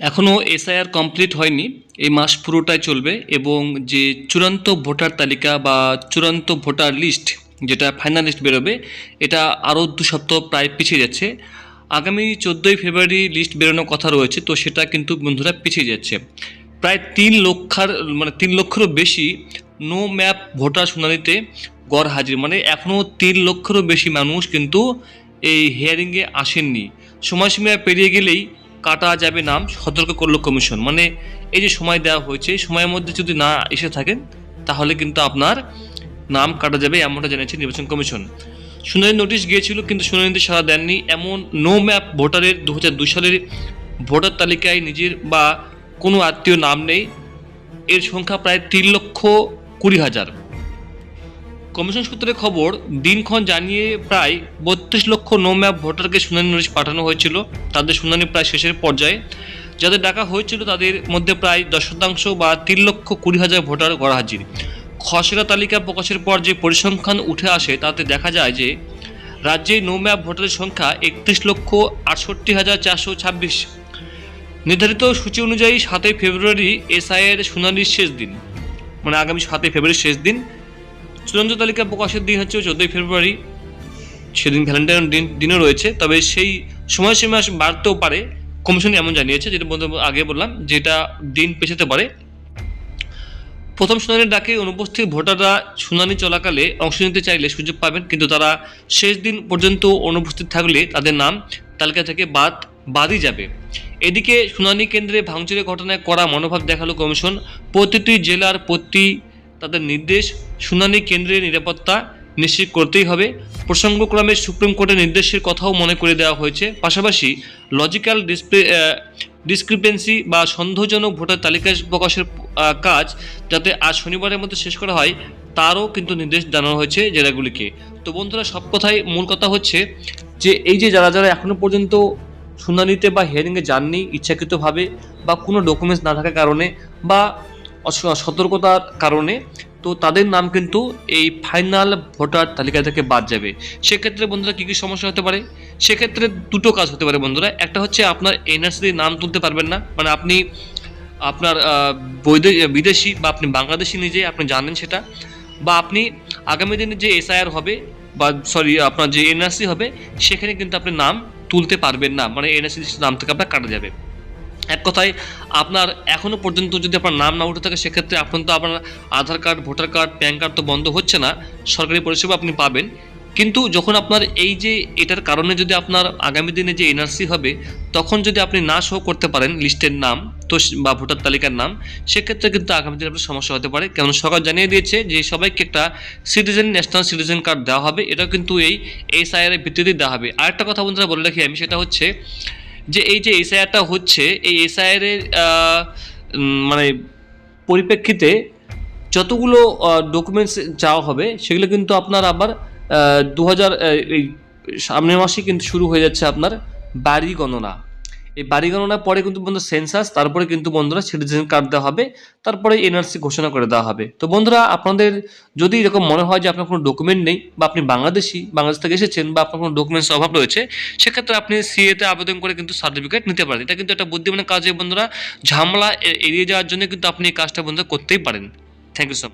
এখনও SIR complete হয়নি। এই মাস পুরোটাই চলবে এবং যে চূড়ান্ত ভোটার তালিকা বা চূড়ান্ত ভোটার লিস্ট যেটা ফাইনাল লিস্ট বেরোবে, এটা আরও 2 সপ্তাহ প্রায় পিছিয়ে যাচ্ছে। আগামী 14ই ফেব্রুয়ারি লিস্ট বেরোনোর কথা রয়েছে, তো সেটা কিন্তু বন্ধুরা পিছিয়ে যাচ্ছে। প্রায় 3 লক্ষেরও বেশি নো ম্যাপ ভোটার শুনানিতে গড় হাজির, মানে এখনও 3 লক্ষেরও বেশি মানুষ কিন্তু এই হিয়ারিংয়ে আসেননি। সময়সীমা পেরিয়ে গেলেই কাটা যাবে নাম, সতর্ক করল কমিশন। মানে এই যে সময় দেওয়া হয়েছে, এই সময়ের মধ্যে যদি না এসে থাকেন তাহলে কিন্তু আপনার নাম কাটা যাবে, এমনটা জানিয়েছে নির্বাচন কমিশন। শুনানির নোটিশ গিয়েছিল কিন্তু শুনানিতে সাড়া দেননি এমন নো ম্যাপ ভোটারের 2002 সালের ভোটার তালিকায় নিজের বা কোনো আত্মীয় নাম নেই, এর সংখ্যা প্রায় 3,20,000। কমিশন সূত্রে খবর, দিনক্ষণ জানিয়ে প্রায় 32 লক্ষ নো ম্যাপ ভোটারকে শুনানি নোটিশ পাঠানো হয়েছিল। তাদের শুনানি প্রায় শেষের পর্যায়ে। যাদের ডাকা হয়েছিল তাদের মধ্যে প্রায় 10% বা 3,20,000 ভোটার গড়হাজির। খসড়া তালিকা প্রকাশের পর যে পরিসংখ্যান উঠে আসে তাতে দেখা যায় যে রাজ্যে নো ম্যাপ ভোটারের সংখ্যা 31,68,426। নির্ধারিত সূচি অনুযায়ী 7ই ফেব্রুয়ারি এসআইয়ের শুনানির শেষ দিন, মানে আগামী 7ই ফেব্রুয়ারি শেষ দিন। চূড়ান্ত তালিকা প্রকাশের দিন হচ্ছে 14ই ফেব্রুয়ারি, সেদিন ভ্যালেন্টাইন দিনও রয়েছে। তবে সেই সময়সীমা বাড়তেও পারে, কমিশন এমন জানিয়েছে, যেটা আগে বললাম, যেটা দিন পেছাতে পারে। প্রথম শুনানির ডাকে অনুপস্থিত ভোটাররা শুনানি চলাকালে অংশ নিতে চাইলে সুযোগ পাবেন, কিন্তু তারা শেষ দিন পর্যন্ত অনুপস্থিত থাকলে তাদের নাম তালিকা থেকে বাদই যাবে। এদিকে শুনানি কেন্দ্রে ভাঙচুরের ঘটনায় কড়া মনোভাব দেখালো কমিশন। প্রতিটি জেলার তাদের নির্দেশ, শুনানি কেন্দ্রের নিরাপত্তা নিশ্চিত করতেই হবে। প্রসঙ্গক্রমে সুপ্রিম কোর্টের নির্দেশের কথাও মনে করে দেওয়া হয়েছে। পাশাপাশি লজিক্যাল ডিসক্রিপেন্সি বা সন্দেহজনক ভোটার তালিকা প্রকাশের কাজ যাতে আজ শনিবারের মধ্যে শেষ করা হয় তারও কিন্তু নির্দেশ জানানো হয়েছে জেলাগুলিকে। তো বন্ধুরা, সব কথাই মূল কথা হচ্ছে যে এই যে যারা এখনো পর্যন্ত শুনানিতে বা হিয়ারিংয়ে যাননি ইচ্ছাকৃতভাবে বা কোনো ডকুমেন্টস না থাকার কারণে বা সতর্কতার কারণে, তো তাদের নাম কিন্তু এই ফাইনাল ভোটার তালিকা থেকে বাদ যাবে। সেক্ষেত্রে বন্ধুরা কী কী সমস্যা হতে পারে? সেক্ষেত্রে দুটো কাজ হতে পারে বন্ধুরা। একটা হচ্ছে আপনার এনআরসি নাম তুলতে পারবেন না, মানে আপনি আপনার বিদেশি বা আপনি বাংলাদেশি নিজে আপনি জানেন সেটা, বা আপনি আগামী দিনে যে এসআইআর হবে বা আপনার যে এনআরসি হবে সেখানে কিন্তু আপনি নাম তুলতে পারবেন না, মানে এনআরসি নাম থেকে আপনার কাটা যাবে। এক কথায় আপনার এখনও পর্যন্ত যদি আপনার নাম না উঠে থাকে সেক্ষেত্রে আপনার তো আপনার Aadhaar card, voter card, PAN card তো বন্ধ হচ্ছে না, সরকারি পরিষেবা আপনি পাবেন। কিন্তু যখন আপনার এই যে এটার কারণে যদি আপনার আগামী দিনে যে এনআরসি হবে তখন যদি আপনি না শো করতে পারেন লিস্টের নাম তো বা ভোটার তালিকার নাম, সেক্ষেত্রে কিন্তু আগামী দিনে আপনার সমস্যা হতে পারে। কারণ সরকার জানিয়ে দিয়েছে যে সবাইকে একটা ন্যাশনাল সিটিজেন কার্ড দেওয়া হবে, এটা কিন্তু এই এসআইআর এর ভিত্তিতে দেওয়া হবে। আরেকটা কথা বন্ধুরা বলে রাখি আমি, সেটা হচ্ছে যে এই যে এসআইআরটা হচ্ছে, এই এসআইআর এর মানে পরিপ্রেক্ষিতে যতগুলো ডকুমেন্টস চাওয়া হবে সেগুলো কিন্তু আপনার আবার 2000 এই সামনের মাসে কিন্তু শুরু হয়ে যাচ্ছে আপনার বাড়ি গণনা। এই বাড়ি গণনার পরে কিন্তু বন্ধুরা সেন্সাস, তারপরে কিন্তু বন্ধুরা সিটিজেন কার্ড দেওয়া হবে, তারপরে এনআরসি ঘোষণা করে দেওয়া হবে। তো বন্ধুরা, আপনাদের যদি এরকম মনে হয় যে আপনার কোনো ডকুমেন্ট নেই বা আপনি বাংলাদেশ থেকে এসেছেন বা আপনার কোনো ডকুমেন্টস অভাব রয়েছে, সেক্ষেত্রে আপনি সিএতে আবেদন করে কিন্তু সার্টিফিকেট নিতে পারেন। এটা কিন্তু একটা বুদ্ধিমানের কাজ বন্ধুরা। ঝামেলা এড়িয়ে যাওয়ার জন্য কিন্তু আপনি এই কাজটা বন্ধুরা করতেই পারেন। Thank you so much.